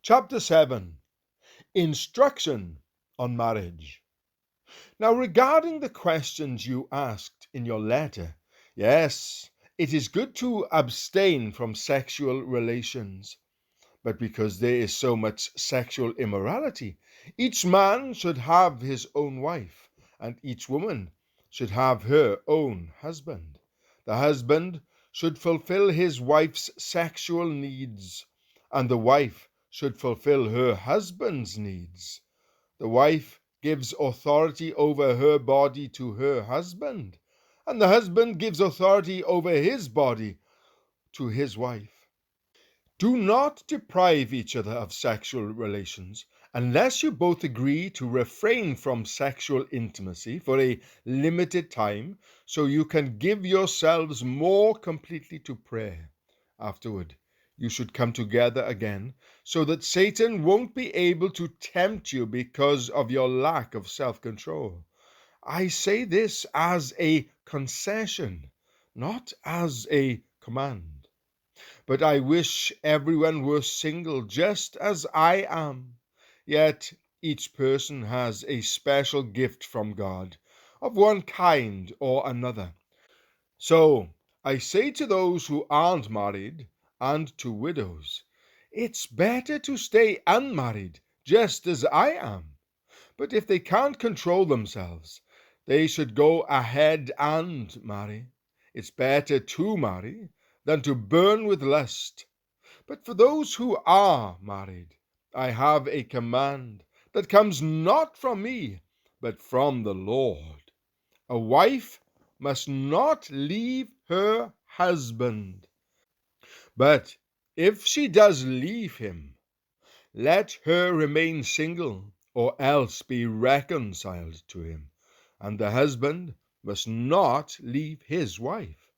Chapter 7. Instruction on Marriage. Now, regarding the questions you asked in your letter, yes, it is good to abstain from sexual relations. But because there is so much sexual immorality, each man should have his own wife, and each woman should have her own husband. The husband should fulfill his wife's sexual needs, and the wife should fulfill her husband's needs. The wife gives authority over her body to her husband, and the husband gives authority over his body to his wife. Do not deprive each other of sexual relations unless you both agree to refrain from sexual intimacy for a limited time so you can give yourselves more completely to prayer. Afterward, you should come together again so that Satan won't be able to tempt you because of your lack of self-control. I say this as a concession, not as a command. But I wish everyone were single just as I am. Yet each person has a special gift from God, of one kind or another. So I say to those who aren't married and to widows, it's better to stay unmarried, just as I am. But if they can't control themselves, they should go ahead and marry. It's better to marry than to burn with lust. But for those who are married, I have a command that comes not from me, but from the Lord. A wife must not leave her husband. But if she does leave him, let her remain single, or else be reconciled to him, and the husband must not leave his wife.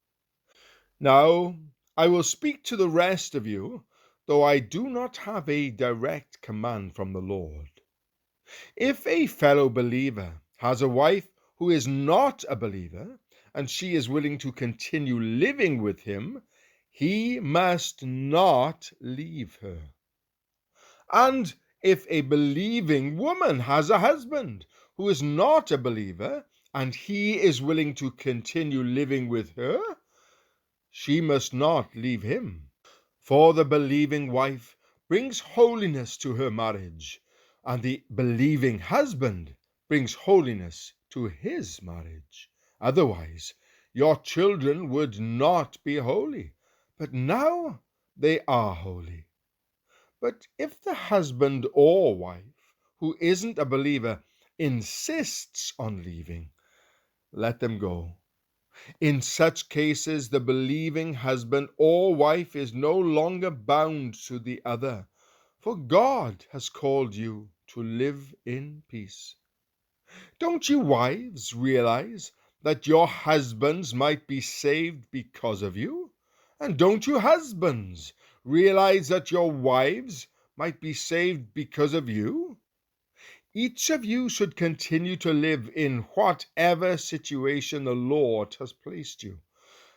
Now, I will speak to the rest of you, though I do not have a direct command from the Lord. If a fellow believer has a wife who is not a believer, and she is willing to continue living with him, he must not leave her. And if a believing woman has a husband who is not a believer, and he is willing to continue living with her, she must not leave him. For the believing wife brings holiness to her marriage, and the believing husband brings holiness to his marriage. Otherwise, your children would not be holy, but now they are holy. But if the husband or wife who isn't a believer insists on leaving, let them go. In such cases, the believing husband or wife is no longer bound to the other, for God has called you to live in peace. Don't you wives realize that your husbands might be saved because of you? And don't you husbands realize that your wives might be saved because of you? Each of you should continue to live in whatever situation the Lord has placed you,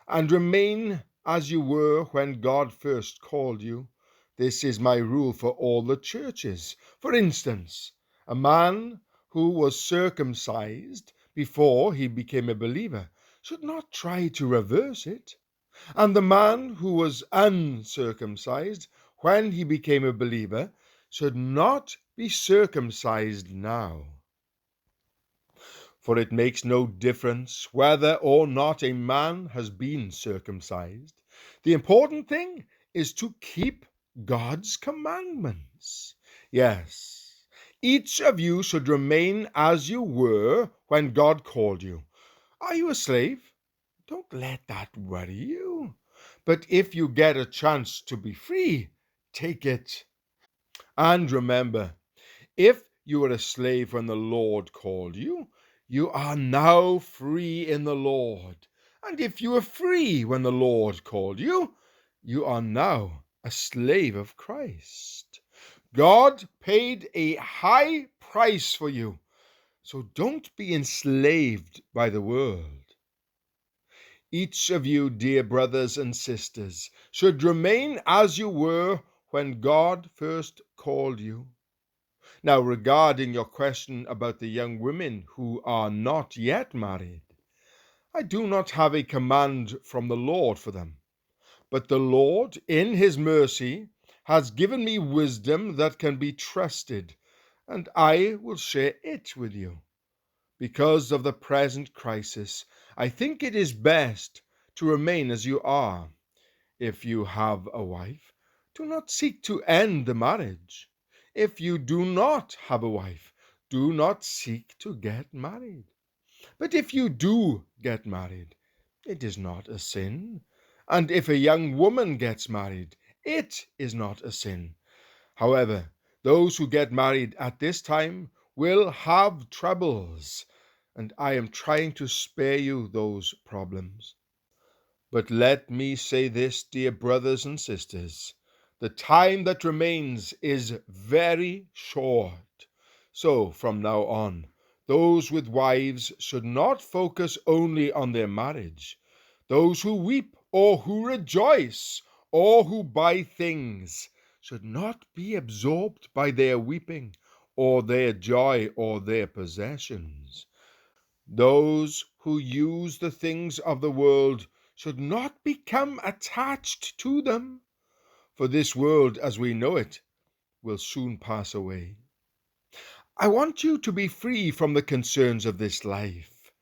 and remain as you were when God first called you. This is my rule for all the churches. For instance, a man who was circumcised before he became a believer should not try to reverse it. And the man who was uncircumcised when he became a believer should not be circumcised now. For it makes no difference whether or not a man has been circumcised. The important thing is to keep God's commandments. Yes, each of you should remain as you were when God called you. Are you a slave? Don't let that worry you. But if you get a chance to be free, take it. And remember, if you were a slave when the Lord called you, you are now free in the Lord. And if you were free when the Lord called you, you are now a slave of Christ. God paid a high price for you, so don't be enslaved by the world. Each of you, dear brothers and sisters, should remain as you were when God first called you. Now, regarding your question about the young women who are not yet married, I do not have a command from the Lord for them, but the Lord, in his mercy, has given me wisdom that can be trusted, and I will share it with you. Because of the present crisis, I think it is best to remain as you are. If you have a wife, do not seek to end the marriage. If you do not have a wife, do not seek to get married. But if you do get married, it is not a sin. And if a young woman gets married, it is not a sin. However, those who get married at this time will have troubles, and I am trying to spare you those problems. But let me say this, dear brothers and sisters, the time that remains is very short. So, from now on, those with wives should not focus only on their marriage. Those who weep or who rejoice or who buy things should not be absorbed by their weeping or their joy or their possessions. Those who use the things of the world should not become attached to them, for this world as we know it will soon pass away. I want you to be free from the concerns of this life.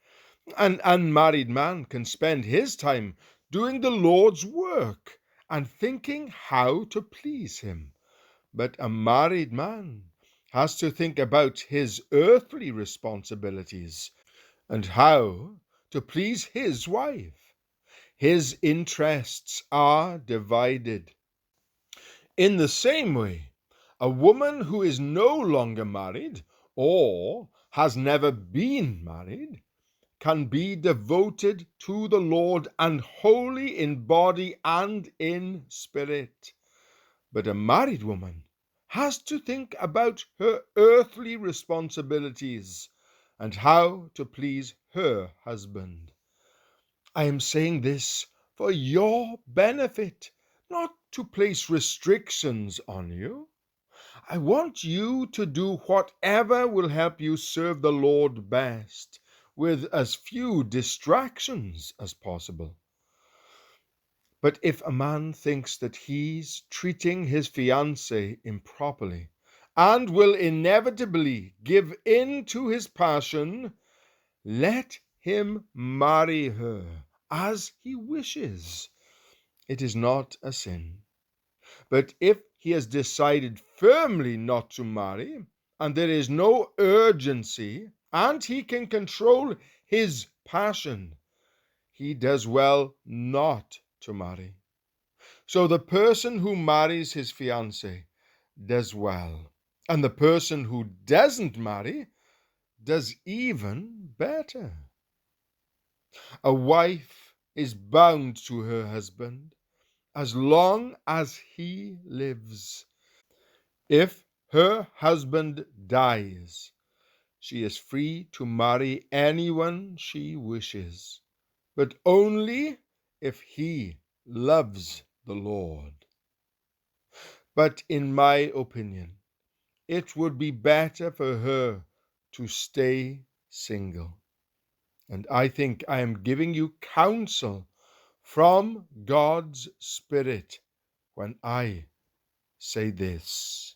An unmarried man can spend his time doing the Lord's work and thinking how to please him. But a married man has to think about his earthly responsibilities and how to please his wife. His interests are divided. In the same way, a woman who is no longer married or has never been married can be devoted to the Lord and holy in body and in spirit. But a married woman has to think about her earthly responsibilities and how to please her husband. I am saying this for your benefit, not to place restrictions on you. I want you to do whatever will help you serve the Lord best, with as few distractions as possible. But if a man thinks that he's treating his fiancée improperly and will inevitably give in to his passion, let him marry her as he wishes. It is not a sin. But if he has decided firmly not to marry, and there is no urgency, and he can control his passion, he does well not to marry. So the person who marries his fiancée does well, and the person who doesn't marry does even better. A wife is bound to her husband as long as he lives. If her husband dies, she is free to marry anyone she wishes, but only if he loves the Lord. But in my opinion, it would be better for her to stay single. And I think I am giving you counsel from God's Spirit when I say this.